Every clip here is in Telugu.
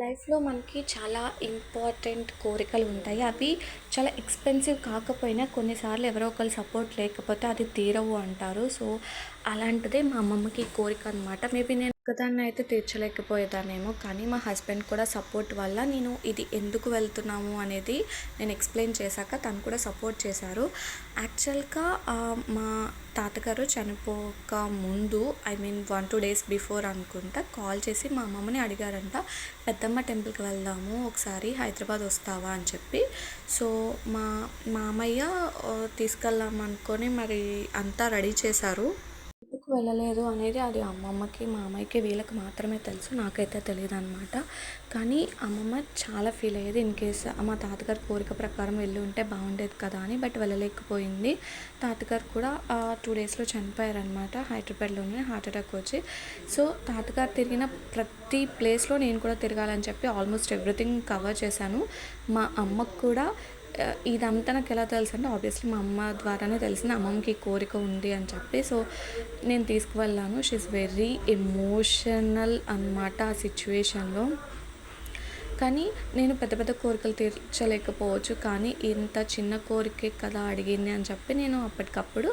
లైఫ్‌లో మనకి చాలా ఇంపార్టెంట్ కోరికలు ఉంటాయి. అవి చాలా ఎక్స్‌పెన్సివ్ కాకపోయినా కొన్నిసార్లు ఎవరో ఒకళ్ళ సపోర్ట్ లేకపోతే అది తీరవు అంటారు. సో, అలాంటిదే మా అమ్మమ్మకి కోరిక అనమాట. మేబీ నేను ఒక్కదాన్నయితే తీర్చలేకపోయేదాన్నేమో. కానీ మా హస్బెండ్ కూడా సపోర్ట్ వల్ల నేను ఇది ఎందుకు వెళ్తున్నాము అనేది నేను ఎక్స్‌ప్లెయిన్ చేశాక తను కూడా సపోర్ట్ చేశారు. యాక్చువల్‌గా మా తాతగారు చనిపోక ముందు ఐ మీన్ 1, 2 డేస్ బిఫోర్ అనుకుంటా కాల్ చేసి మా అమ్మమ్మని అడిగారంట. పెద్దమ్మ టెంపుల్‌కి వెళ్దాము ఒకసారి హైదరాబాద్ వస్తావా అని చెప్పి. సో, మా మామయ్య తీసుకెళ్దాం అనుకొని మరి అంతా రెడీ చేశారు. ఎందుకు వెళ్ళలేదు అనేది అది అమ్మమ్మకి, మామయ్యకి వీళ్ళకి మాత్రమే తెలుసు. నాకైతే తెలీదనమాట. కానీ అమ్మమ్మ చాలా ఫీల్ అయ్యేది ఇన్‌కేస్ మా తాతగారి కోరిక ప్రకారం వెళ్ళి ఉంటే బాగుండేది కదా అని. బట్ వెళ్ళలేకపోయింది. తాతగారు కూడా 2 డేస్‌లో చనిపోయారనమాట. హైదరాబాద్‌లోనే హార్ట్ అటాక్ వచ్చి. సో, తాతగారు తిరిగిన ప్రతి ప్లేస్‌లో నేను కూడా తిరగాలని చెప్పి ఆల్మోస్ట్ ఎవ్రీథింగ్ కవర్ చేశాను. మా అమ్మకు కూడా ఇదంతా నాకెలా తెలుసంటే ఆబ్వియస్లీ మా అమ్మ ద్వారానే తెలిసింది. అమ్మమ్మకి కోరిక ఉంది అని చెప్పి. సో, నేను తీసుకువెళ్ళాను. షీ ఈస్ వెరీ ఎమోషనల్ అనమాట ఆ సిచ్యువేషన్‌లో. కానీ నేను పెద్ద పెద్ద కోరికలు తీర్చలేకపోవచ్చు. కానీ ఇంత చిన్న కోరికే కదా అడిగింది అని చెప్పి నేను అప్పటికప్పుడు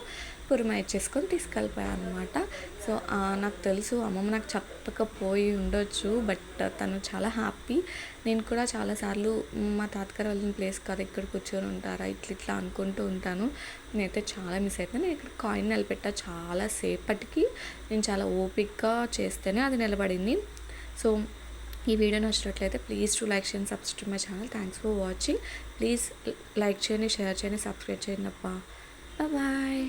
పురమాయిచ్చేసుకొని తీసుకెళ్ళిపోయాను అనమాట. సో, నాకు తెలుసు అమ్మమ్మ నాకు చెప్పకపోయి ఉండొచ్చు. బట్ తను చాలా హ్యాపీ. నేను కూడా చాలాసార్లు మా తాతగారు వెళ్ళిన ప్లేస్ కదా ఇక్కడ కూర్చొని ఉంటారా ఇట్లా ఇట్లా అనుకుంటూ ఉంటాను. నేనైతే చాలా మిస్ అవుతాను. నేను ఇక్కడ కాయిన్ నిలబెట్టా చాలా సేపటికి. నేను చాలా ఓపికగా చేస్తేనే అది నిలబడింది. సో, ఈ వీడియో నచ్చినట్లయితే ప్లీజ్ టు లైక్ చేయండి, subscribe my channel. Thanks for watching. Please like చేయండి, షేర్ చేయండి, సబ్స్క్రైబ్ చేయండి అబ్బా. బాయ్.